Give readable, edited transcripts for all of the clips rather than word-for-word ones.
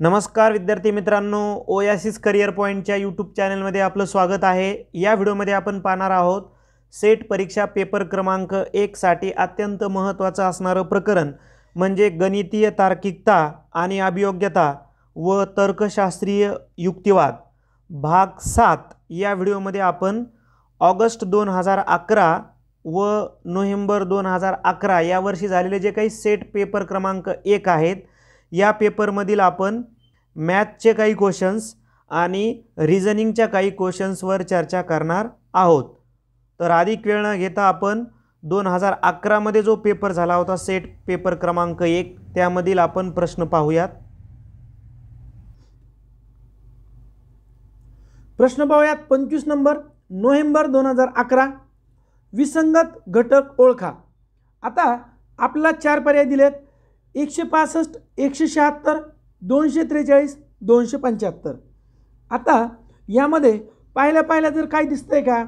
नमस्कार विद्यार्थी मित्रांनो, ओयासिस करिअर पॉईंटच्या यूट्यूब चॅनलमध्ये आपलं स्वागत आहे। या व्हिडिओमध्ये आपण पाहणार आहोत सेट परीक्षा पेपर क्रमांक 1 साठी अत्यंत महत्त्वाचं असणारं प्रकरण म्हणजे गणितीय तार्किकता आणि अभियोग्यता व तर्कशास्त्रीय युक्तिवाद भाग 7। या व्हिडिओमध्ये आपण ऑगस्ट 2011 व नोव्हेंबर 2011 या वर्षी झालेले जे काही सेट पेपर क्रमांक 1 आहेत या पेपरमधील आपण मॅथचे काही क्वेश्चन्स आणि रिझनिंगच्या काही क्वेश्चन्सवर चर्चा करणार आहोत। तर अधिक वेळ न घेता आपण 2011 मध्ये जो पेपर झाला होता सेट पेपर क्रमांक 1 त्यामधील आपण प्रश्न पाहूयात। प्रश्न पाहूयात 25 नंबर, नोव्हेंबर 2011, विसंगत घटक ओळखा। आता आपल्याला 4 पर्याय दिलेत, 165, 176, 243, 275। आता यामध्ये पाहिल्या जर काय दिसतंय का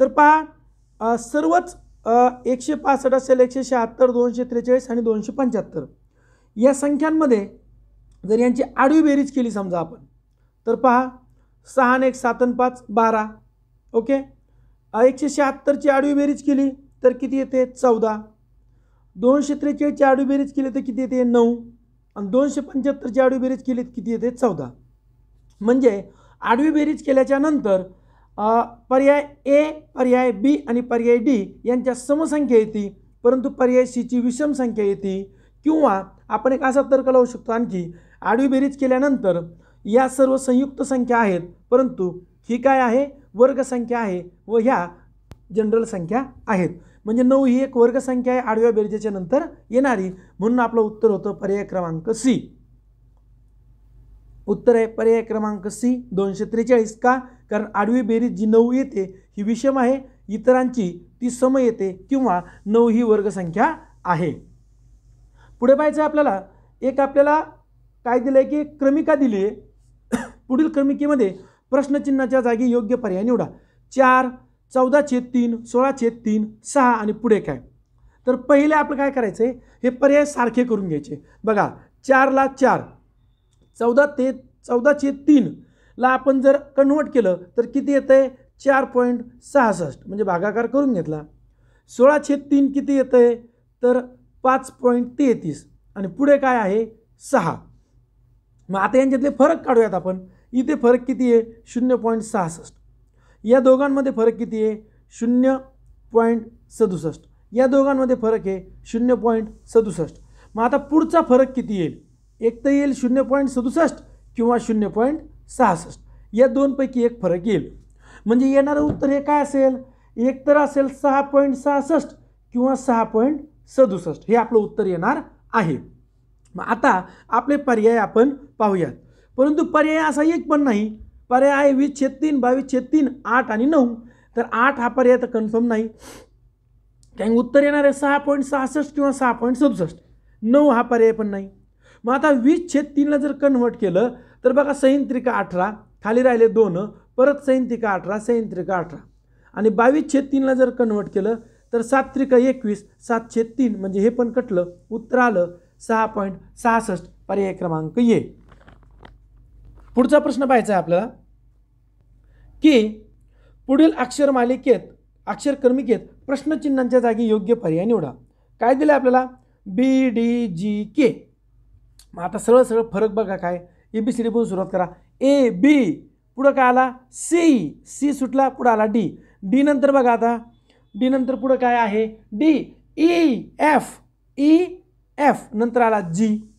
तर पहा, सर्वच 165 असेल, 176, 243 आणि 275 या संख्यांमध्ये जर यांची आडवी बेरीज केली समजा आपण तर पहा 6 आणि 1 7 आणि 5 12। ओके, 176 ची आडवी बेरीज केली तर किती येते 14, 243 ची आडवी बेरीज केली तर किती येते 9 आणि 275 ची आडवी बेरीज केली तर किती येते 14। म्हणजे आडवी बेरीज केल्याच्या नंतर पर्याय ए, पर्याय बी आणि पर्याय डी यांच्या समसंख्या येते, परंतु पर्याय सी ची विषम संख्या येते। किंवा आपण एक असा तर्क लावू शकतो आणखी, आडवी बेरीज केल्यानंतर या सर्व संयुक्त संख्या आहेत, परंतु ही काय आहे वर्ग संख्या आहे व ह्या जनरल संख्या आहेत। म्हणजे 9 ही एक वर्ग संख्या आहे आडव्या बेरजेच्या नंतर येणारी, म्हणून आपलं उत्तर होतं पर्याय क्रमांक सी। उत्तर आहे पर्याय क्रमांक सी 243। का? कारण आडवी बेरीज जी 9 येते ही विषम आहे, इतरांची ती सम येते किंवा 9 ही वर्ग संख्या आहे। पुढे पाहायचं आपल्याला, एक आपल्याला काय दिलंय की क्रमिका दिली आहे। पुढील क्रमिकेमध्ये प्रश्नचिन्हाच्या जागी योग्य पर्याय निवडा। 4, 14/3, 16/3, 6 आणि पुढे काय। तर पहिले आपलं काय करायचंय, हे पर्याय सारखे करून घ्यायचे। बघा 4 ला 4, 14/3 ला आपण जर कन्वर्ट केलं तर किती येतंय 4.66 म्हणजे भागाकार करून घेतला। 16/3 किती येतंय तर 5.33 आणि पुढे काय आहे 6। मग आता यांच्यातले फरक काढूयात आपण। इथे फरक किती आहे 0.66, या दोघांमध्ये फरक किती आहे 0.67, या दोघांमध्ये फरक आहे 0.67। मग आता पुढचा फरक किती येईल, एक तर येईल 0.67 किंवा 0.66, या दोनपैकी एक फरक येईल। म्हणजे येणारं उत्तर हे काय असेल, एक तर असेल 6.66 किंवा 6.67 हे आपलं उत्तर येणार आहे। मग आता आपले पर्याय आपण पाहूयात, परंतु पर्याय असा एक पण नाही। पर्याय आहे 20/3, 22/3, 8 आणि 9। तर 8 हा पर्याय तर कन्फर्म नाही, कारण उत्तर येणार आहे 6.66 किंवा 6.67। 9 हा पर्याय पण नाही। मग आता 20/3 ला जर कन्वर्ट केलं तर बघा 6×3=18, खाली राहिले 2, परत 6×3=18, 6×3=18 आणि 22/3 ला जर कन्वर्ट केलं तर 7×3=21, 7/3 म्हणजे हे पण कटलं, उत्तर आलं 6.66 पर्याय क्रमांक ये। पुढचा प्रश्न पाहायचा आहे आपल्याला की पुढील अक्षर क्रमिकेत प्रश्नचिन्हांच्या जागी योग्य पर्याय निवडा। काय दिलं आपल्याला बी डी जी के। मग आता सरळ फरक बघा काय, ABCD पासून सुरुवात करा। ए बी, पुढं काय आला सी, सी सुटला, पुढं आला डी, डी नंतर बघा आता डी नंतर पुढं काय आहे D, E F, E F नंतर आला जी।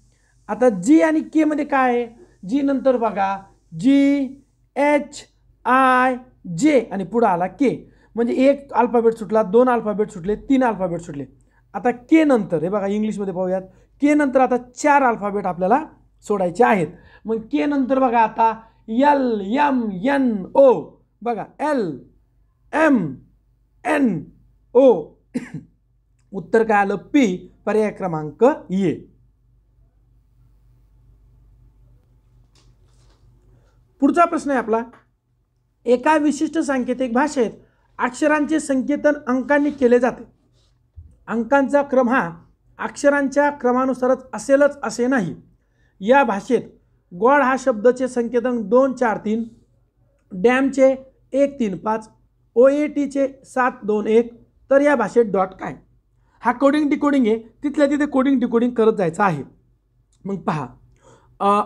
आता जी आणि के मध्ये काय आहे, जी नंतर बघा जी एच आय जे आणि पुढं आला के। म्हणजे एक अल्फाबेट सुटला, 2 अल्फाबेट सुटले, 3 अल्फाबेट सुटले। आता के नंतर हे बघा इंग्लिशमध्ये पाहूयात, के नंतर आता 4 अल्फाबेट आपल्याला सोडायचे आहेत। मग के नंतर बघा आता एल एम एन ओ, बघा एल एम एन ओ उत्तर काय आलं पी पर्याय क्रमांक ये। पुढचा प्रश्न आहे आपला, एका विशिष्ट सांकेतिक भाषेत अक्षरांचे संकेतन अंकांनी केले जाते। अंकांचा क्रम हा अक्षरांच्या क्रमानुसारच असेलच असे नाही। या भाषेत गॉड हा शब्दाचे संकेतांक 2 4 3, डॅमचे 1 3 5, OATचे 7 2 1. तर या भाषेत डॉट काय? हा कोडिंग डिकोडिंग आहे, तिथल्या तिथे कोडिंग डिकोडिंग करत जायचं आहे. मग पहा,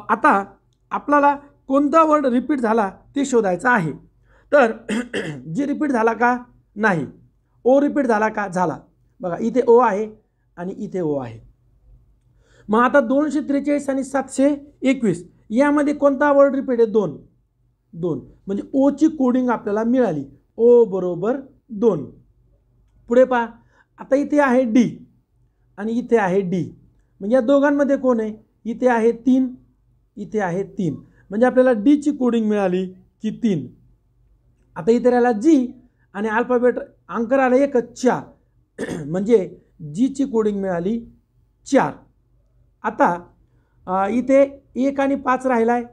आता आपल्याला कोणता वर्ड रिपीट झाला ते शोधायचं आहे. तर जी रिपीट झाला का? नाही. ओ रिपीट झाला का? झाला. बघा इथे ओ आहे आणि इथे ओ आहे. मग आता 243 आणि 721 यामध्ये कोणता वर्ड रिपीट आहे? 2 2. म्हणजे ओची कोडिंग आपल्याला मिळाली. ओ बरोबर 2. पुढे पहा, आता इथे आहे डी आणि इथे आहे डी. म्हणजे या दोघांमध्ये कोण आहे? इथे आहे 3, इथे आहे 3. म्हणजे आपल्याला डीची कोडिंग मिळाली की 3. आता इथे राहिला जी आणि अल्फाबेट अंक आला 1 4. म्हणजे जीची कोडिंग मिळाली 4. आता इथे 1 आणि 5 राहिला आहे,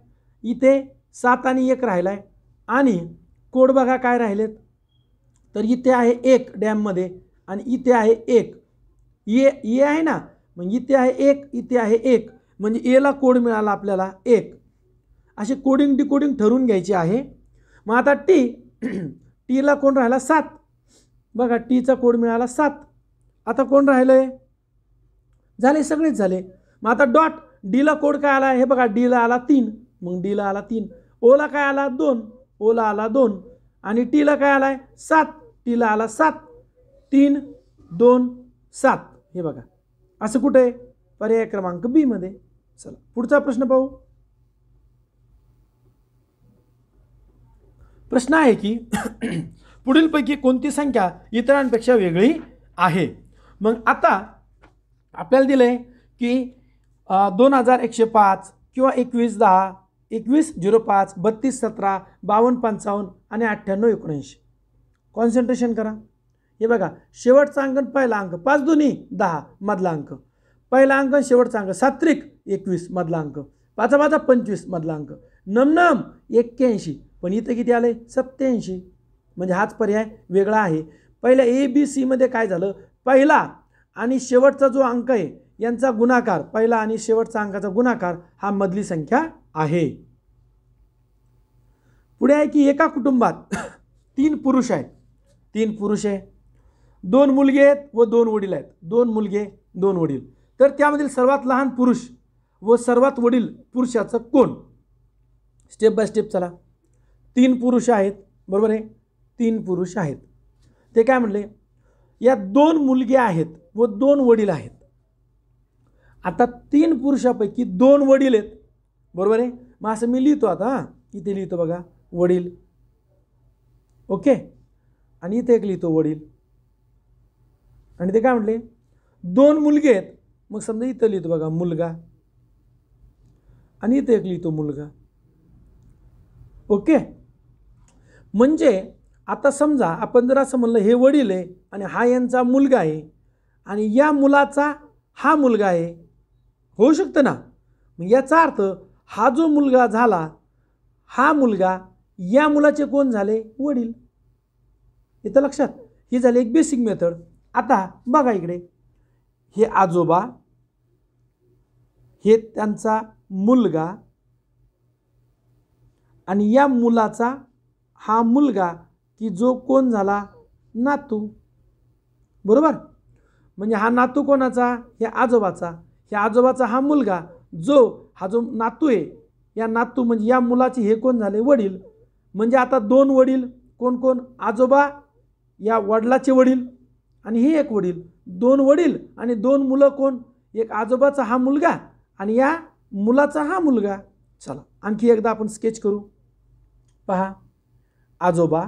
इथे 7 आणि 1 राहिला आहे. आणि कोड बघा काय राहिलेत. तर इथे आहे 1 डॅममध्ये आणि इथे आहे 1. ए आहे ना, मग इथे आहे 1, इथे आहे 1. म्हणजे एला कोड मिळाला आपल्याला 1. असे कोडिंग डिकोडिंग ठरवून घ्यायचे आहे. मग आता टीला कोण राहिला? 7. बघा टीचा कोड मिळाला 7. आता कोण राहिलंय? झाले, सगळेच झाले. मग आता डॉट डीला कोड काय आला? हे बघा डीला आला 3. मग डीला आला 3. ओला काय आला? 2. ओला आला 2. आणि टीला काय आलाय? 7. टीला आला 7. 3 2 7. हे बघा असं कुठे आहे? पर्याय क्रमांक बी मध्ये. चला पुढचा प्रश्न पाहू. प्रश्न आहे की पुढीलपैकी कोणती संख्या इतरांपेक्षा वेगळी आहे? मग आता आपल्याला दिलंय की 2105 किंवा 21 10, 21 05, 32 17, 52 55 आणि 98 79. कॉन्सन्ट्रेशन करा. हे बघा शेवटचा अंक पहिला अंक 5 दुनी 10 मधला अंक, पहिला अंक शेवटचा अंक 7 त्रिक 21 मधला अंक, 5 5 25 मधला अंक, नम 81. पण इथे किती आले? 87. म्हणजे हाच पर्याय वेगळा आहे. पहिल्या ABC मध्ये काय झालं? पहिला आणि शेवटचा जो अंक आहे यांचा गुणाकार, पहिला आणि शेवटचा अंकाचा गुणाकार हा मधली संख्या आहे. पुढे आहे की एका कुटुंबात 3 पुरुष आहेत. 3 पुरुष आहे, 2 मुलगे आहेत व 2 वडील आहेत. 2 मुलगे 2 वडील. तर त्यामधील सर्वात लहान पुरुष व सर्वात वडील पुरुषाचं कोण? स्टेप बाय स्टेप चला. 3 पुरुष आहेत, बरोबर आहे. 3 पुरुष आहेत. ते काय म्हणले? या 2 मुलगे आहेत व 2 वडील आहेत. आता 3 पुरुषापैकी 2 वडील आहेत, बरोबर आहे. मग असं मी लिहितो आता. इथे लिहितो बघा वडील, ओके. आणि इथे एक लिहितो वडील. आणि ते काय म्हटले? 2 मुलगे आहेत. मग समजा इथं लिहितो बघा मुलगा आणि इथे एक लिहितो मुलगा, ओके. म्हणजे आता समजा आपण जर असं म्हणलं हे वडील आहे आणि हा यांचा मुलगा आहे आणि या मुलाचा हा मुलगा आहे, होऊ शकतं ना. मग याचा अर्थ हा जो मुलगा झाला, हा मुलगा, या मुलाचे कोण झाले? वडील. इथं लक्षात. ही झाली एक बेसिक मेथड. आता बघा इकडे, हे आजोबा, हे त्यांचा मुलगा आणि या मुलाचा हा मुलगा की जो कोण झाला? नातू, बरोबर. म्हणजे हा नातू कोणाचा? हे आजोबाचा. ह्या आजोबाचा हा मुलगा, जो हा जो नातू आहे, या नातू म्हणजे या मुलाचे हे कोण झाले? वडील. म्हणजे आता 2 वडील कोण कोण? आजोबा, या वडिलाचे वडील आणि हे एक वडील. 2 वडील आणि 2 मुलं कोण? एक आजोबाचा हा मुलगा आणि या मुलाचा हा मुलगा. चला आणखी एकदा आपण स्केच करू. पहा, आजोबा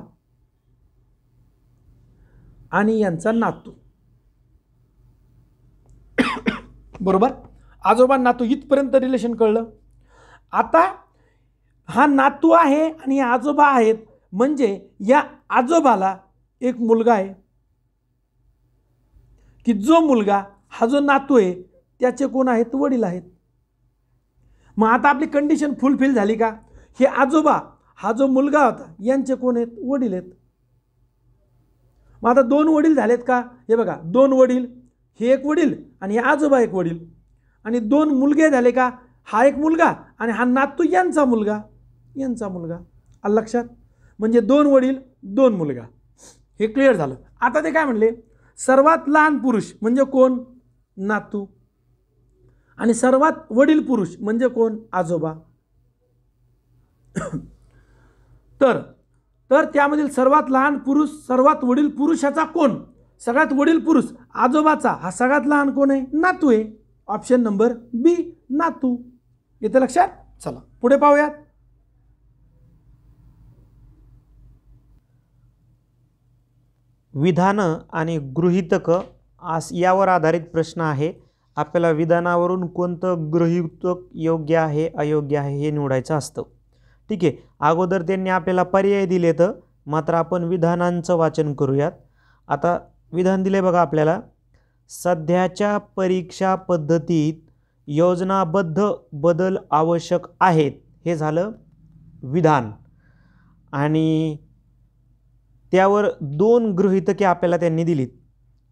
आणि यांचा नातू, बरोबर. आजोबा नातू इथपर्यंत रिलेशन कळलं. आता हा नातू आहे आणि आजोबा आहेत. म्हणजे या आजोबाला एक मुलगा आहे की जो मुलगा हा जो नातू आहे त्याचे कोण आहेत? वडील आहेत. मग आता आपली कंडिशन फुलफिल झाली का? हे आजोबा, हा जो मुलगा होता, यांचे कोण आहेत? वडील आहेत. मग आता 2 वडील झालेत का? हे बघा 2 वडील, हे एक वडील आणि हे आजोबा एक वडील. आणि 2 मुलगे झाले का? हा एक मुलगा आणि हा नातू यांचा मुलगा आलं लक्षात. म्हणजे 2 वडील 2 मुलगा. हे क्लिअर झालं. आता ते काय म्हणले, सर्वात लहान पुरुष म्हणजे कोण, नातू, आणि सर्वात वडील पुरुष म्हणजे कोण, आजोबा. तर त्यामधील सर्वात लहान पुरुष सर्वात वडील पुरुषाचा कोण, सगळ्यात वडील पुरुष आजोबाचा हा सगळ्यात लहान कोण आहे, नातू आहे. ऑप्शन नंबर बी, नातू. येतं लक्षात. चला पुढे पाहूयात. विधानं आणि गृहीतक यावर आधारित प्रश्न आहे. आपल्याला विधानावरून कोणतं गृहीतक योग्य आहे अयोग्य आहे हे निवडायचं असतं. ठीक आहे. अगोदर त्यांनी आपल्याला पर्याय दिले, तर मात्र आपण विधानांचं वाचन करूयात. आता विधान दिले बघा आपल्याला, सध्याच्या परीक्षा पद्धतीत योजनाबद्ध बदल आवश्यक आहेत, हे झालं विधान. आणि त्यावर 2 गृहीतके आपल्याला त्यांनी दिलीत.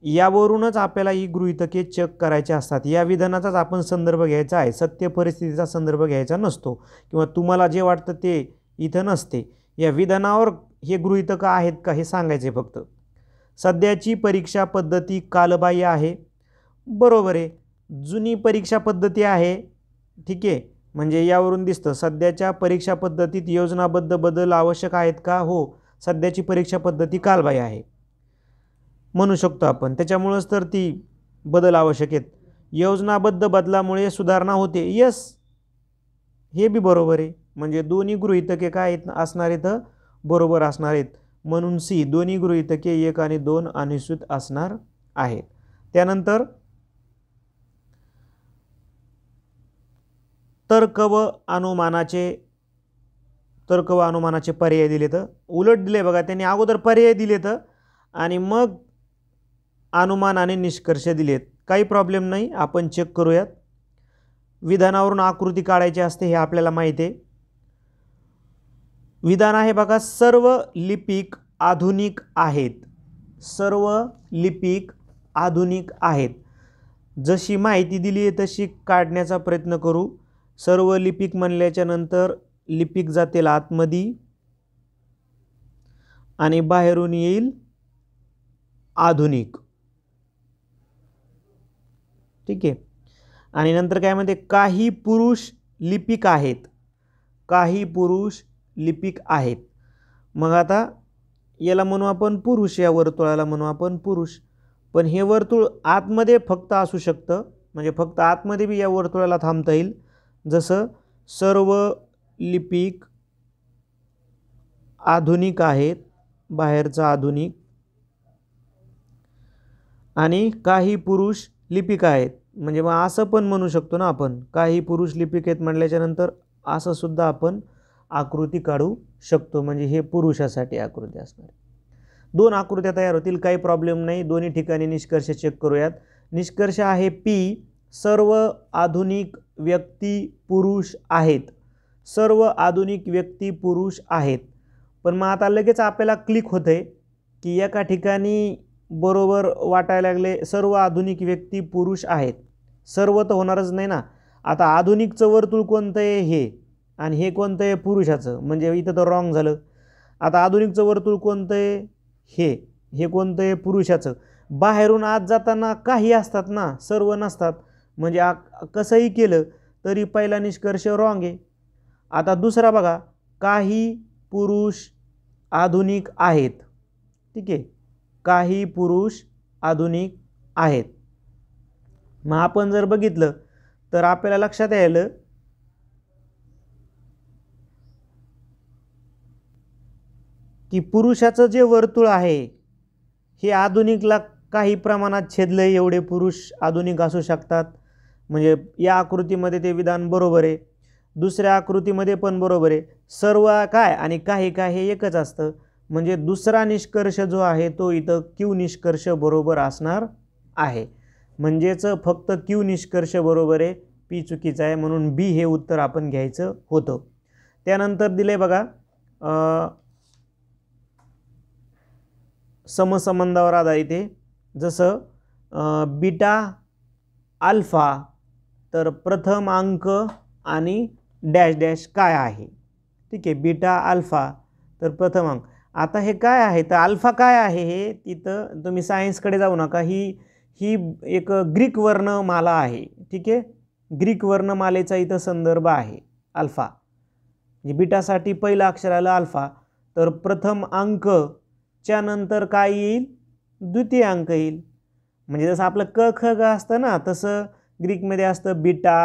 यावरूनच आपल्याला ही गृहीतके चेक करायची असतात. या विधानाचाच आपण संदर्भ घ्यायचा आहे, सत्य परिस्थितीचा संदर्भ घ्यायचा नसतो, किंवा तुम्हाला जे वाटतं ते इथं नसते. या विधानावर हे गृहीतक आहेत का हे सांगायचे फक्त. सध्याची परीक्षा पद्धती कालबाह्य आहे, बरोबर आहे. जुनी परीक्षा पद्धती आहे, ठीक आहे. म्हणजे यावरून दिसतं सध्याच्या परीक्षा पद्धतीत योजनाबद्ध बदल आवश्यक आहेत का, हो, सध्याची परीक्षा पद्धती कालबाह्य आहे म्हणू शकतो आपण. त्याच्यामुळेच तर ती बदल आवश्यक आहेत. योजनाबद्ध बदलामुळे सुधारणा होते, यस, हे बी बरोबर आहे. म्हणजे दोन्ही गृहीतके काय असणार आहेत, बरोबर असणार आहेत. म्हणून सी, दोन्ही गृहीतके 1 आणि 2 अनुचित असणार आहेत. त्यानंतर तर्क व अनुमानाचे पर्याय दिलेत. उलट दिले बघा, त्यांनी अगोदर पर्याय दिलेत आणि मग अनुमान आणि निष्कर्ष दिलेत. काही प्रॉब्लेम नाही, आपण चेक करूयात. विधानावरून आकृती काढायची असते हे आपल्याला माहिती आहे. विधान आहे बघा, सर्व लिपिक आधुनिक आहेत. सर्व लिपिक आधुनिक आहेत. जशी माहिती दिली आहे तशी काढण्याचा प्रयत्न करू. सर्व लिपिक म्हणल्याच्या नंतर लिपिक जातील आतमध्ये आणि बाहेरून येईल आधुनिक. ठीक आहे. आणि नंतर काय म्हणते, काही पुरुष लिपिक आहेत. काही पुरुष लिपिक आहेत. मग आता याला म्हणू आपण पुरुष, या वर्तुळाला म्हणू आपण पुरुष. पण हे वर्तुळ आतमध्ये फक्त असू शकतं, म्हणजे फक्त आतमध्ये बी या वर्तुळाला थांबता येईल. जसं सर्व लिपिक आधुनिक आहेत, बाहेरचा आधुनिक, आणि काही पुरुष लिपिक आहेत. म्हणजे मग असं पण म्हणू शकतो ना आपण, काही पुरुष लिपिक आहेत म्हटल्याच्या नंतर असं सुद्धा आपण आकृती काढू शकतो. म्हणजे हे पुरुषासाठी आकृती असणार. 2 आकृत्या तयार होतील, काही प्रॉब्लेम नाही. दोन्ही ठिकाणी निष्कर्ष चेक करूयात. निष्कर्ष आहे पी, सर्व आधुनिक व्यक्ती पुरुष आहेत. सर्व आधुनिक व्यक्ती पुरुष आहेत. पण मग आता लगेच आपल्याला क्लिक होते की एका ठिकाणी बरोबर वाटायला लागले, सर्व आधुनिक व्यक्ती पुरुष आहेत. सर्व तर होणारच नाही ना. आता आधुनिकचं वर्तुळ कोणतं आहे, हे, आणि हे कोणतं आहे, पुरुषाचं. म्हणजे इथं तर रॉंग झालं. आता आधुनिकचं वर्तुळ कोणतं आहे, हे कोणतं आहे, पुरुषाचं. बाहेरून आत जाताना काही असतात ना, सर्व नसतात. म्हणजे कसंही केलं तरी पहिला निष्कर्ष रॉंग आहे. आता दुसरा बघा, काही पुरुष आधुनिक आहेत. ठीक आहे, काही पुरुष आधुनिक आहेत. मग आपण जर बघितलं तर आपल्याला लक्षात यायलं की पुरुषाचं जे वर्तुळ आहे हे आधुनिकला काही प्रमाणात छेदलंय. एवढे पुरुष आधुनिक असू शकतात. म्हणजे या आकृतीमध्ये ते विधान बरोबर आहे. दुसऱ्या आकृतीमध्ये पण बरोबर आहे. सर्व काय आणि काही काय हे एकच असतं. म्हणजे दुसरा निष्कर्ष जो आहे तो इथं क्यू निष्कर्ष बरोबर असणार आहे. म्हणजेच फक्त क्यू निष्कर्ष बरोबर आहे, पी चुकीचा आहे. म्हणून बी हे उत्तर आपण घ्यायचं होतं. त्यानंतर दिले बघा समसंबंधावर आधारित आहे. जसं बीटा अल्फा, तर प्रथम अंक आणि डॅश डॅश काय आहे. ठीक आहे, बीटा अल्फा तर प्रथम अंक. आता हे काय आहे तर अल्फा काय आहे हे तिथं तुम्ही सायन्सकडे जाऊ नका. ही एक ग्रीक वर्णमाला आहे. ठीक आहे, ग्रीक वर्णमालेचा इथं संदर्भ आहे अल्फा. म्हणजे बीटासाठी पहिलं अक्षर आलं अल्फा तर प्रथम अंकच्या नंतर काय येईल, द्वितीय अंक येईल. म्हणजे जसं आपलं क ख ग असतं ना तसं ग्रीकमध्ये असतं बीटा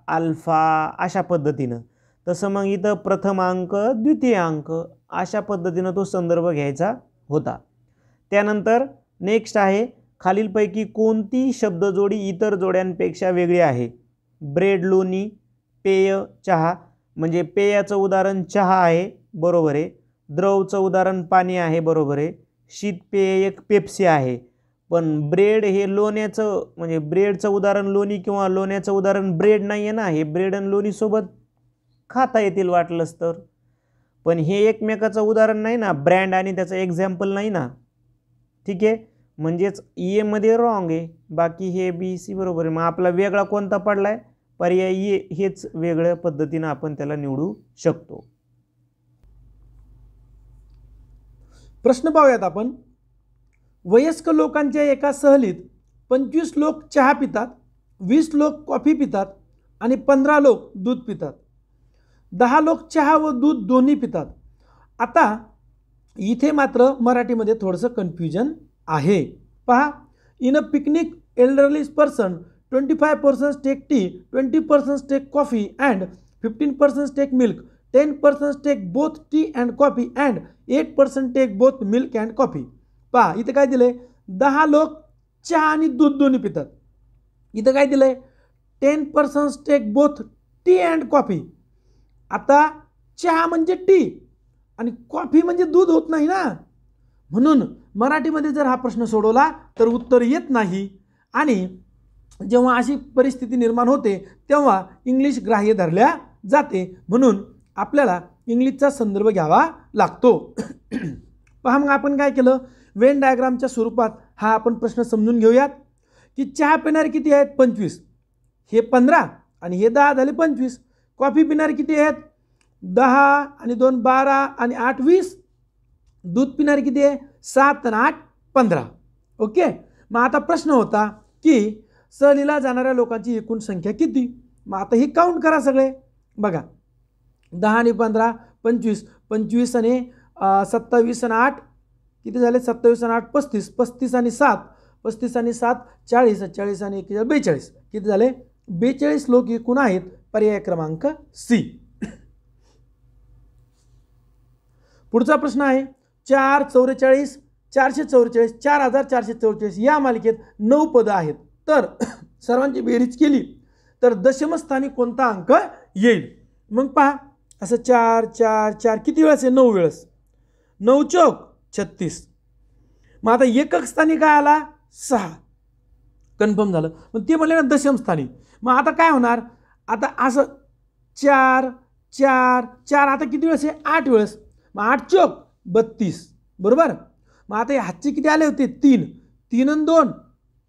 अल्फा अशा पद्धतीनं. तसं मग इथं प्रथम अंक द्वितीय अंक अशा पद्धतीनं तो संदर्भ घ्यायचा होता. त्यानंतर नेक्स्ट आहे खालीलपैकी कोणती शब्दजोडी इतर जोड्यांपेक्षा वेगळी आहे. ब्रेड लोणी पेय चहा. म्हणजे पेयाचं उदाहरण चहा आहे, बरोबर आहे. द्रवचं उदाहरण पाणी आहे, बरोबर आहे. शीतपेय एक पेप्सी आहे. पण ब्रेड हे लोण्याचं म्हणजे ब्रेडचं उदाहरण लोणी किंवा लोण्याचं उदाहरण ब्रेड नाही आहे ना. हे ब्रेड आणि लोणीसोबत खाता येतील वाटलंच तर. पण हे एकमेकाचं उदाहरण नाही ना, ब्रँड आणि त्याचं एक्झाम्पल नाही ना. ठीक आहे, म्हणजेच मध्ये रॉंग आहे. बाकी हे बी सी बरोबर आहे. मग आपला वेगळा कोणता पडला आहे, पर्याय ए हेच वेगळ्या पद्धतीनं आपण त्याला निवडू शकतो. प्रश्न पाहूयात आपण. वयस्क लोकांच्या एका सहलीत 25 लोक चहा पितात, 20 लोक कॉफी पितात आणि 15 लोक दूध पितात. 10 लोक चहा व दूध दोन्ही पितात. आता इथे मात्र मराठीमध्ये थोडंसं कन्फ्युजन आहे. पहा, in a picnic elderly person 25% take tea, 20% take coffee and 15% take milk, 10% take both tea and coffee and 8% take both milk and coffee. पहा इथं काय दिलंय, 10 लोक चहा आणि दूध दोन्ही पितात. इथं काय दिलंय, 10% take both tea and coffee. आता चहा म्हणजे टी आणि कॉफी म्हणजे दूध होत नाही ना. म्हणून मराठीमध्ये जर हा प्रश्न सोडवला तर उत्तर येत नाही. आणि जेव्हा अशी परिस्थिती निर्माण होते तेव्हा इंग्लिश ग्राह्य धरल्या जाते. म्हणून आपल्याला इंग्लिशचा संदर्भ घ्यावा लागतो. पहा मग आपण काय केलं, वेन डायग्रामच्या स्वरूपात हा आपण प्रश्न समजून घेऊयात की चहा पिणारे किती आहेत 25, हे 15 आणि हे 10 झाले 25. कॉफी पिणारे किती आहेत 10 आणि 2 12 आणि 8 20. दूध पिणारे किती आहे 7 आणि 8 15. ओके. मग आता प्रश्न होता की सहलीला जाणाऱ्या लोकांची एकूण संख्या किती. मग आता ही काउंट करा सगळे. बघा 10 आणि 15 25, 25 आणि 27 आणि 8 किती झाले 27 आणि 8 35, 35 आणि 7 35 आणि 7 40, 40 आणि 1 42 किती झाले 42 लोक एकूण आहेत. पर्याय क्रमांक सी. पुढचा प्रश्न आहे 4 44 444 4444 या मालिकेत 9 पदं आहेत. तर सर्वांची बेरीज केली तर दशमस्थानी कोणता अंक येईल. मग पहा असं 4 4 4 किती वेळेस आहे 9 वेळेस. 9 चौक 36. मग आता एकक स्थानी काय आला 6. कन्फर्म झालं. मग ते म्हणले ना दशमस्थानी. मग आता काय होणार, आता असं 4 4 4 आता किती वेळेस आहे 8 वेळेस. मग 8 चौक 32 बरोबर. मग आता हातचे किती आले होते 3 3 आणि 2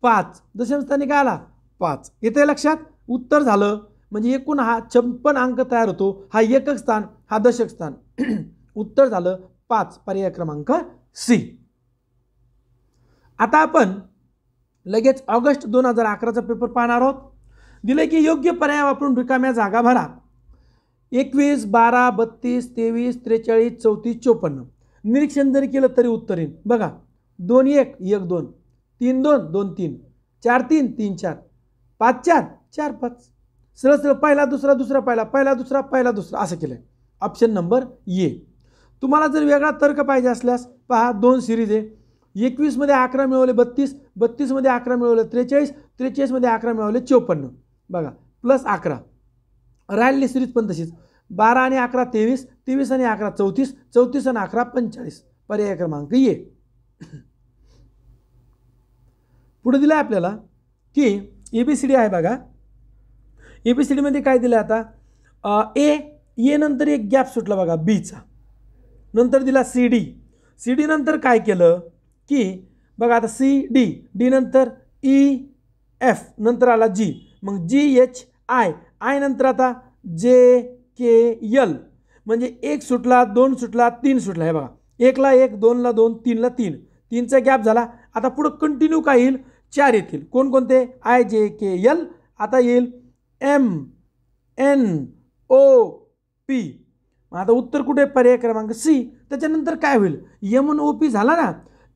5. दशमस्थानी काय आला 5. येते लक्षात. उत्तर झालं. म्हणजे एकूण हा 56 अंक तयार होतो. हा एकक स्थान, हा दशक स्थान. उत्तर झालं 5. पर्याय क्रमांक सी. आता आपण लगेच ऑगस्ट 2011चा पेपर पाहणार आहोत. दिले की योग्य पर्याय वापरून रिकाम्या जागा भरा. 21 12 32 23 43 34 54. निरीक्षण जरी केलं तरी उत्तर येईल. बघा 2 1 1 2 3 2 2 3 4 3 3 4 5 4 4 5. सरळ सरळ पहिला दुसरा दुसरा पहिला पहिला दुसरा पहिला दुसरा असं केलं आहे. Option number A. तुम्हाला जर वेगळा तर्क पाहिजे असल्यास पहा 2 सिरीज आहे. 21 मध्ये 11 मिळवले 32, 32 मध्ये 11 मिळवले 43, 43 मध्ये 11 मिळवले 54. बघा प्लस 11. राहिलेली सिरीज पण तशीच 12 आणि 11 23, 23 आणि 11 34, 34 आणि 11 45. पर्याय क्रमांक ए. पुढे दिलं आहे आपल्याला की ABCD आहे. बघा ABCD मध्ये काय दिलं आता ए नंतर एक गॅप सुटला बघा बीचा. नंतर दिला CD नंतर काय केलं की बघा आता डी नंतर EF नंतर आला G. मग GHI नंतर आता जे के यल म्हणजे 1 सुटला, 2 सुटला, 3 सुटला. हे बघा, 1ला 1, 2ला 2, 3ला 3, 3चा गॅप झाला. आता पुढं कंटिन्यू काय येईल, 4 येतील. कोणकोणते, आय जे के यल. आता येईल एम एन ओ पी. आता उत्तर कुठे, पर्याय क्रमांक सी. त्याच्यानंतर काय होईल, एम एन ओ पी झाला ना,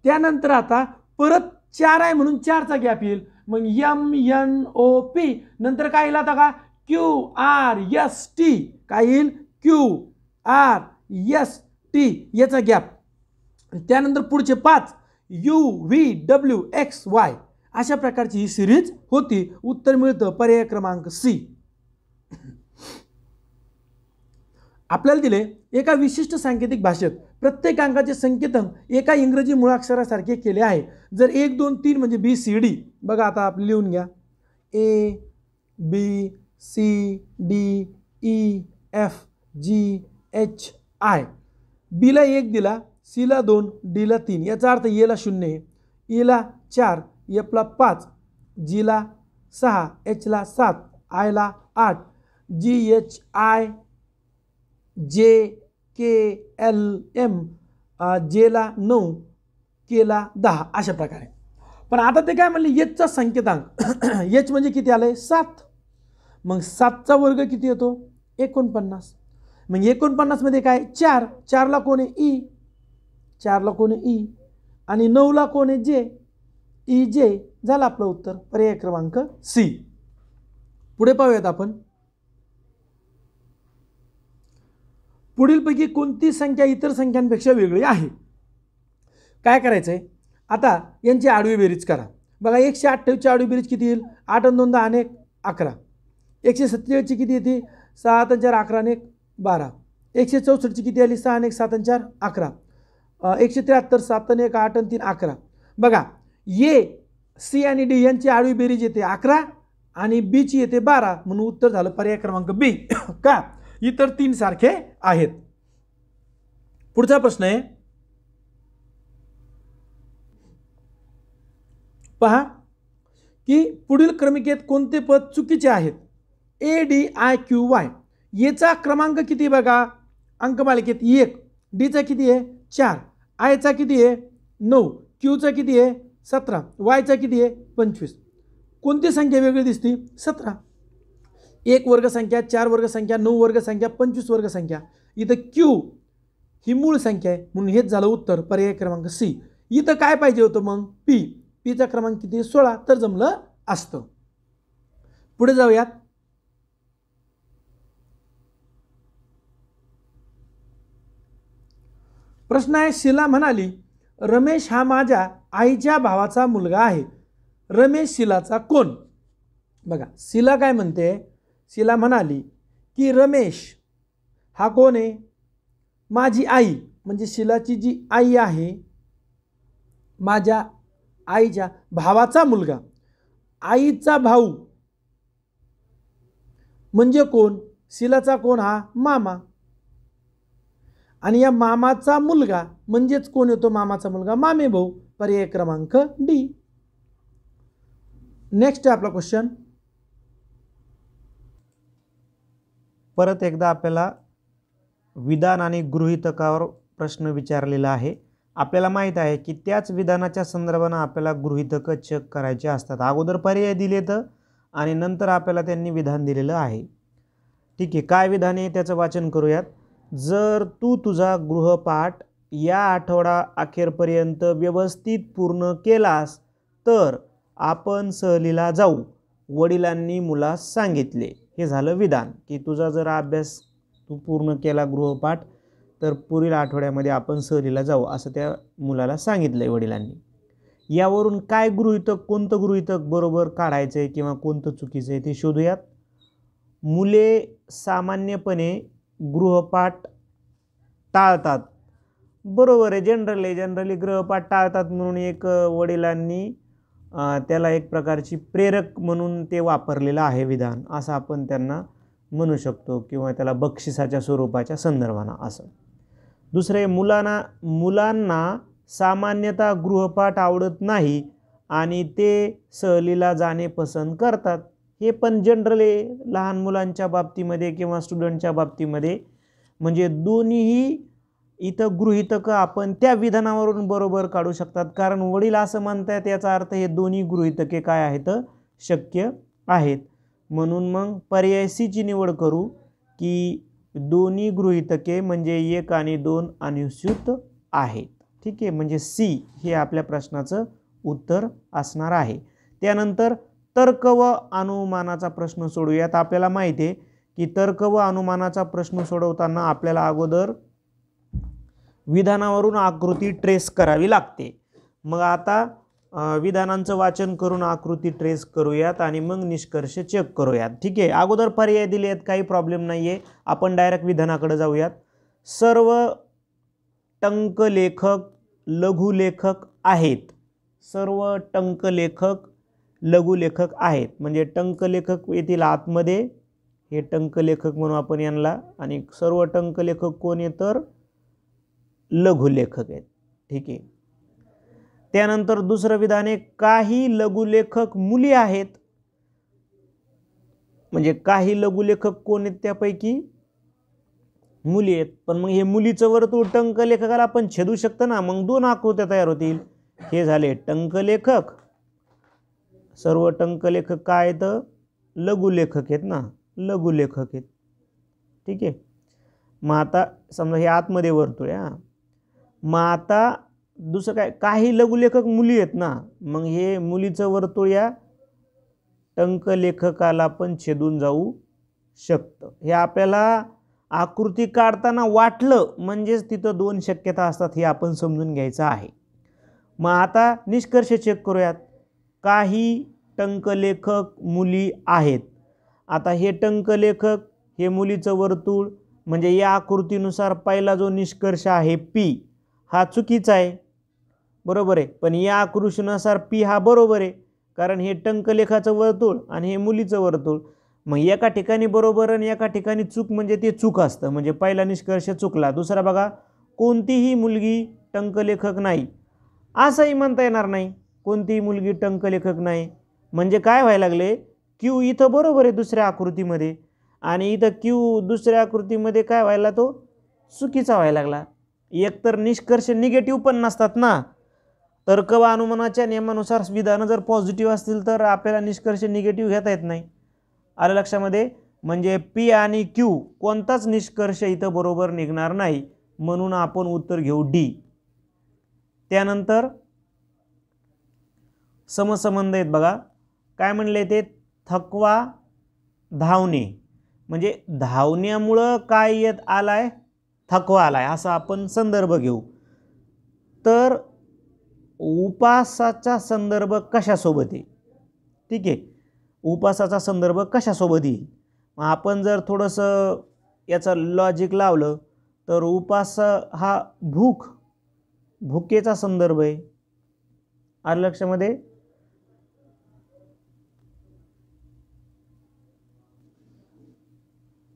त्यानंतर आता परत 4 आहे म्हणून 4चा गॅप येईल. मग एम एन ओ पी नंतर काय येईल आता का, क्यू आर एस टी. काय येईल, क्यू आर एस टी याचा गॅप. त्यानंतर पुढचे 5 U V W x Y. अशा प्रकारची ही सिरीज होती. उत्तर मिळतं पर्याय क्रमांक सी. आपल्याला दिले एका विशिष्ट सांकेतिक भाषेत प्रत्येक अंकाचे संकेतन एका इंग्रजी मुळाक्षरासारखे केले आहे. जर 1 2 3 म्हणजे बी सी डी. बघा आता आपण लिहून घ्या, A B C D E F G H I. बीला 1 दिला, सीला 2, डीला 3. याचा अर्थ एला 0 आहे, ईला 4, एफला 5, जीला 6, एचला 7, आयला 8, जी एच आय जे के एल एम, जेला 9, केला 10. अशा प्रकारे. पण आता ते काय म्हणले, एचचा संकेतांक एच म्हणजे किती आलंय, 7. मग 7चा वर्ग किती येतो, 49. मग 49 मध्ये काय, 4. 4ला कोण आहे, ई. 4ला कोण आहे, ई. आणि 9ला कोण आहे, जे. ई जे. झालं आपलं उत्तर, पर्याय क्रमांक सी. पुढे पाहूयात आपण. पुढीलपैकी कोणती संख्या इतर संख्यांपेक्षा वेगळी आहे. काय करायचंय, आता यांची आडवी बेरीज करा. बघा, 128 ची आडवी बेरीज किती येईल, 8 आणि 2 10 आणि 1 11. 147 ची किती येते, 7 आणि 4 11 आणि 1 12. 164 ची किती आली, 6 आणि 1 7 आणि 4 11. 173 7 आणि 1 8 आणि 3 11. बघा, ए सी आणि डी यांची आडवी बेरीज येते 11 आणि बी ची येते 12. म्हणून उत्तर झालं पर्याय क्रमांक बी. का, इतर 3 सारखे आहेत. पुढचा प्रश्न आहे, पहा की पुढील क्रमिकेत कोणते पद चुकीचे आहेत. A D I Q Y. एचा क्रमांक किती बघा, अंकमालिकेत 1, डीचा किती आहे 4, आयचा किती आहे 9, क्यूचा किती आहे 17, वायचा किती आहे 25. कोणती संख्या वेगळी दिसती, 17. 1 वर्ग संख्या, 4 वर्ग संख्या, 9 वर्ग संख्या, 25 वर्ग संख्या. इथं क्यू ही मूळ संख्या आहे म्हणून हेच झालं उत्तर, पर्याय क्रमांक सी. इथं काय पाहिजे होतं मग, पी. पीचा क्रमांक किती, 16. तर जमलं असतं. पुढे जाऊयात. प्रश्न आहे, शीला म्हणाली रमेश हा माझ्या आईच्या भावाचा मुलगा आहे. रमेश शीलाचा कोण. बघा, शीला काय म्हणते, शीला म्हणाली की रमेश हा कोण आहे, माझी आई. म्हणजे शीलाची जी आई आहे, माझ्या आईच्या भावाचा मुलगा. आईचा भाऊ म्हणजे कोण, शीलाचा कोण, हा मामा. आणि या मामाचा मुलगा म्हणजेच कोण येतो, मामाचा मुलगा मामे भाऊ. पर्याय क्रमांक डी. नेक्स्ट आपला क्वेश्चन. परत एकदा आपल्याला विधान आणि गृहीतकावर प्रश्न विचारलेला आहे. आपल्याला माहीत आहे की त्याच विधानाच्या संदर्भाने आपल्याला गृहीतक चेक करायचे असतात. अगोदर पर्याय दिलेत आणि नंतर आपल्याला त्यांनी विधान दिलेलं आहे. ठीक आहे, काय विधान आहे त्याचं वाचन करूयात. जर तू तुझा गृहपाठ या आठवडा अखेरपर्यंत व्यवस्थित पूर्ण केलास तर आपण सहलीला जाऊ, वडिलांनी मुलास सांगितले. हे झालं विधान की तुझा जर अभ्यास तू पूर्ण केला गृहपाठ तर पुढील आठवड्यामध्ये आपण सहलीला जाऊ असं त्या मुलाला सांगितलंय वडिलांनी. यावरून काय गृहीतक, कोणतं गृहीतक बरोबर काढायचं आहे किंवा कोणतं चुकीचं आहे ते शोधूयात. मुले सामान्यपणे गृहपाठ टाळतात. बरोबर आहे, जनरली गृहपाठ टाळतात म्हणून एक वडिलांनी त्याला एक प्रकारची प्रेरक म्हणून ते वापरलेलं आहे विधान, असं आपण त्यांना म्हणू शकतो किंवा त्याला बक्षिसाच्या स्वरूपाच्या संदर्भानं असं. दुसरे, मुलांना सामान्यतः गृहपाठ आवडत नाही आणि ते सहलीला जाणे पसंत करतात. हे पण जनरल आहे लहान मुलांच्या बाबतीमध्ये किंवा स्टुडंटच्या बाबतीमध्ये. म्हणजे दोन्हीही इथं गृहीतक आपण त्या विधानावरून बरोबर काढू शकतात, कारण वडील असं म्हणतात याचा अर्थ हे दोन्ही गृहीतके काय आहेत, शक्य आहेत. म्हणून मग पर्याय सी ची निवड करू की दोन्ही गृहीतके म्हणजे 1 आणि 2 अनुस्यूत आहेत. ठीक आहे, म्हणजे सी हे आपल्या प्रश्नाचं उत्तर असणार आहे. त्यानंतर तर्क व अनुमानाचा प्रश्न सोडूयात. आपल्याला माहिती आहे की तर्क व अनुमानाचा प्रश्न सोडवताना आपल्याला अगोदर विधानावरून आकृती ट्रेस करावी लागते. मग आता विधानांचं वाचन करून आकृती ट्रेस करूयात आणि मग निष्कर्ष चेक करूयात. ठीक आहे, अगोदर पर्याय दिले आहेत, काही प्रॉब्लेम नाही आहे. आपण डायरेक्ट विधानाकडे जाऊयात. सर्व टंकलेखक लघुलेखक आहेत. सर्व टंकलेखक लघुलेखक आहेत. म्हणजे टंकलेखक येतील आतमध्ये, हे टंकलेखक म्हणून आपण यांना, आणि सर्व टंकलेखक कोण आहे तर लघुलेखक आहेत. ठीक आहे. त्यानंतर दुसरं विधान आहे काही लघुलेखक मुली आहेत. म्हणजे काही लघुलेखक कोण आहेत त्यापैकी मुली आहेत. पण मग हे मुलीचं वर्तुळ टंकलेखकाला आपण छेदू शकतो ना, मग 2 आकृत्या तयार होतील. हे झाले टंकलेखक. सर्व टंकलेखक काय आहेत, लघुलेखक आहेत ना, लघुलेखक आहेत. ठीक आहे. मग आता समजा हे आतमध्ये वर्तुळ आहे. मग आता दुसरं काय, काही लघुलेखक मुली आहेत ना, मग हे मुलीचं वर्तुळ या टंकलेखकाला पण छेदून जाऊ शकतं. हे आपल्याला आकृती काढताना वाटलं म्हणजेच तिथं 2 शक्यता असतात, हे आपण समजून घ्यायचं आहे. मग आता निष्कर्ष चेक करूयात. काही टंकलेखक मुली आहेत. आता हे टंकलेखक हे मुलीचं वर्तुळ, म्हणजे या आकृतीनुसार पहिला जो निष्कर्ष आहे पी हा चुकीचा आहे, बरोबर आहे. पण या आकृतीनुसार पी हा बरोबर आहे, कारण हे टंकलेखाचं वर्तुळ आणि हे मुलीचं वर्तुळ. मग एका ठिकाणी बरोबर आणि एका ठिकाणी चूक म्हणजे ते चूक असतं. म्हणजे पहिला निष्कर्ष चुकला. दुसरा बघा, कोणतीही मुलगी टंकलेखक नाही, असंही म्हणता येणार नाही. कोणतीही मुलगी टंकलेखक नाही म्हणजे काय व्हायला लागले, क्यू इथं बरोबर आहे दुसऱ्या आकृतीमध्ये, आणि इथं क्यू दुसऱ्या आकृतीमध्ये काय व्हायला, तो चुकीचा व्हायला लागला. एकतर निष्कर्ष निगेटिव्ह पण नसतात ना. तर्क व अनुमानाच्या नियमानुसार विधानं जर पॉझिटिव्ह असतील तर आपल्याला निष्कर्ष निगेटिव्ह घेता येत नाही. आलं लक्षामध्ये. म्हणजे पी आणि क्यू कोणताच निष्कर्ष इथं बरोबर निघणार नाही, म्हणून आपण उत्तर घेऊ डी. त्यानंतर समसंबंध आहेत बघा. काय म्हणले ते, थकवा धावणे, म्हणजे धावण्यामुळं काय येत आलाय, थकवा आलाय, असा आपण संदर्भ घेऊ. तर उपासाचा संदर्भ कशासोबत आहे. ठीक आहे, उपासाचा संदर्भ कशासोबत येईल. मग आपण जर थोडंसं याचं लॉजिक लावलं तर उपास हा भुकेचा संदर्भ आहे. आलं लक्षामध्ये.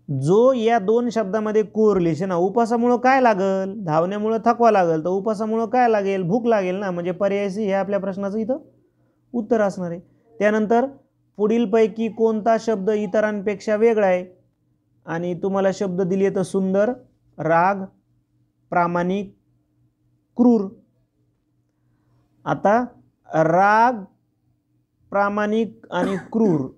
जो या 2 शब्दामध्ये कोरिलेशन, उपासामुळं काय लागल, धावण्यामुळं थकवा लागल, तर उपासामुळं काय लागेल, भूक लागेल ना. म्हणजे पर्याय सी हे आपल्या प्रश्नाचं इथं उत्तर असणार आहे. त्यानंतर पुढीलपैकी कोणता शब्द इतरांपेक्षा वेगळा आहे, आणि तुम्हाला शब्द दिले तर सुंदर, राग, प्रामाणिक, क्रूर. आता राग, प्रामाणिक आणि क्रूर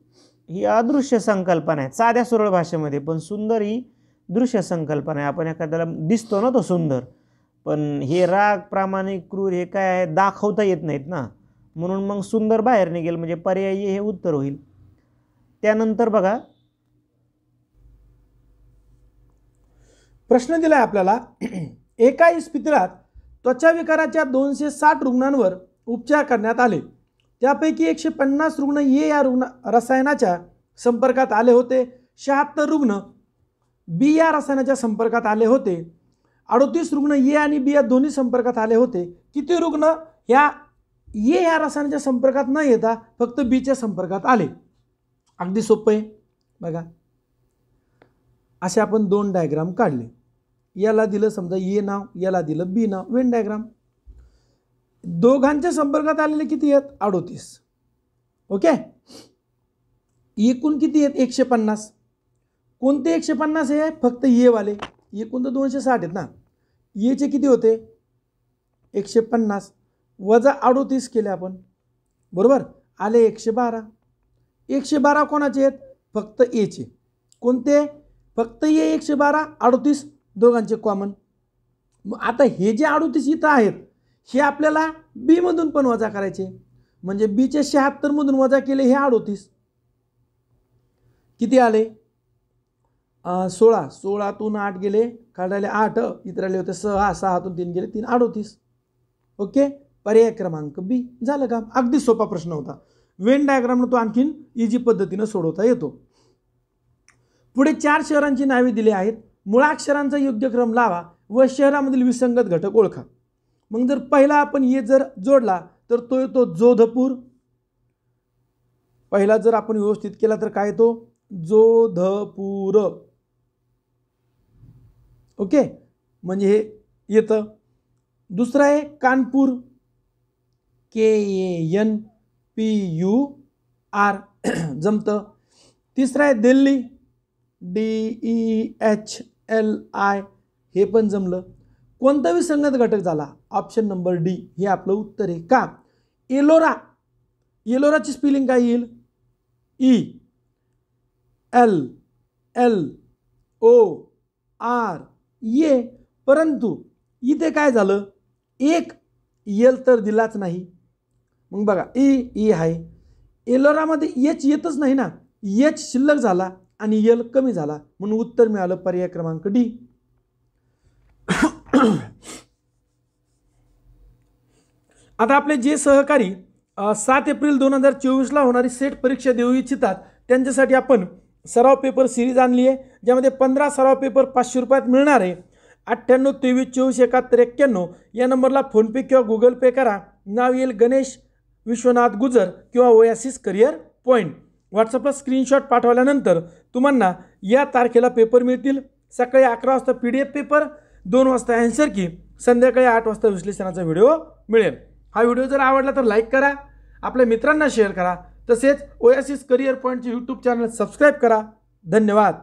ही अदृश्य संकल्पना आहे साध्या सरळ भाषेमध्ये, पण सुंदर ही दृश्य संकल्पना आहे. आपण एखाद्याला दिसतो ना तो सुंदर, पण हे राग, प्रामाणिक, क्रूर हे काय आहे, दाखवता येत नाहीत ना, म्हणून मग सुंदर बाहेर निघेल. म्हणजे पर्यायी हे उत्तर होईल. त्यानंतर बघा प्रश्न दिलाय आपल्याला. एका इस्पितळात त्वचा विकाराच्या 260 रुग्णांवर उपचार करण्यात आले. त्यापैकी 150 रुग्ण ए या रसायनाच्या संपर्कात आले होते. 76 रुग्ण बी या रसायनाच्या संपर्कात आले होते. 38 रुग्ण ए आणि बी या दोन्ही संपर्कात आले होते. किती रुग्ण या ए या रसायनाच्या संपर्कात न येता फक्त बीच्या संपर्कात आले. अगदी सोपं आहे बघा. असे आपण 2 डायग्राम काढले. याला दिलं समजा ए नाव, याला दिलं बी नाव, वेन डायग्राम. दोघांच्या संपर्कात आलेले किती आहेत, 38. ओके. एकूण किती आहेत 150. कोणते 150 आहे? फक्त ये वाले. एकूण तर 260 आहेत ना. येचे किती होते? 150 वजा 38 केले आपण, बरोबर, आले 112. 112 कोणाचे आहेत? फक्त एचे. कोणते? फक्त ये 112, 38 दोघांचे कॉमन. मग आता हे जे 38 इथं आहेत हे आपल्याला बी मधून पण वजा करायचे. म्हणजे बीचे 76 मधून वजा केले हे 38. किती आले? 16. 16तून 8 गेले, काढायला 8, इतर आले होते 6, 6तून 3 गेले 3, 38. ओके, पर्याय क्रमांक बी झालं काम. अगदी सोपा प्रश्न होता. वेन डायग्रामनं तो आणखीन इजी पद्धतीनं सोडवता येतो. पुढे 4 शहरांची नावे दिली आहेत. मुळाक्षरांचा योग्य क्रम लावा व शहरामधील विसंगत घटक ओळखा. मग जर पहिला आपण ये जर जोडला तर तो येतो जोधपूर. पहिला जर आपण व्यवस्थित केला तर काय येतो? जोधपूर. ओके, म्हणजे हे येतं. दुसरा आहे कानपूर, KANPUR जमतं. तिसरा आहे दिल्ली, DEHLI हे पण जमलं. कोणता विसंगत घटक झाला? ऑप्शन नंबर डी हे आपलं उत्तर आहे. का? एलोरा, एलोराची स्पेलिंग काय येईल? ELLOR ये. परंतु इथे काय झालं? एक यल तर दिलाच नाही. मग बघा ई आहे, एलोरामध्ये एच येतच नाही ना. एच शिल्लक झाला आणि यल कमी झाला, म्हणून उत्तर मिळालं पर्याय क्रमांक डी. आता आपले जे सहकारी 7 एप्रिल 2024 ला होणारी सेट परीक्षा देऊ इच्छितात त्यांच्यासाठी आपण सराव पेपर सिरीज आणली आहे, ज्यामध्ये 15 सराव पेपर 500 रुपयात मिळणार आहे. 98 23 24 71 91 या नंबरला फोनपे किंवा गुगल पे करा. नाव येईल गणेश विश्वनाथ गुजर किंवा ओयासिस करिअर पॉईंट. व्हॉट्सअपला स्क्रीनशॉट पाठवल्यानंतर तुम्हाला या तारखेला पेपर मिळतील. सकाळी 11 वाजता PDF पेपर, 2 वाजता ॲन्सर की, संध्याकाळी 8 वाजता विश्लेषणाचा व्हिडिओ मिळेल. हा व्हिडिओ जर आवडला तर लाईक करा, आपल्या मित्रांना शेअर करा, तसेच ओयासिस करिअर पॉईंटचे यूट्यूब चॅनल सबस्क्राईब करा. धन्यवाद.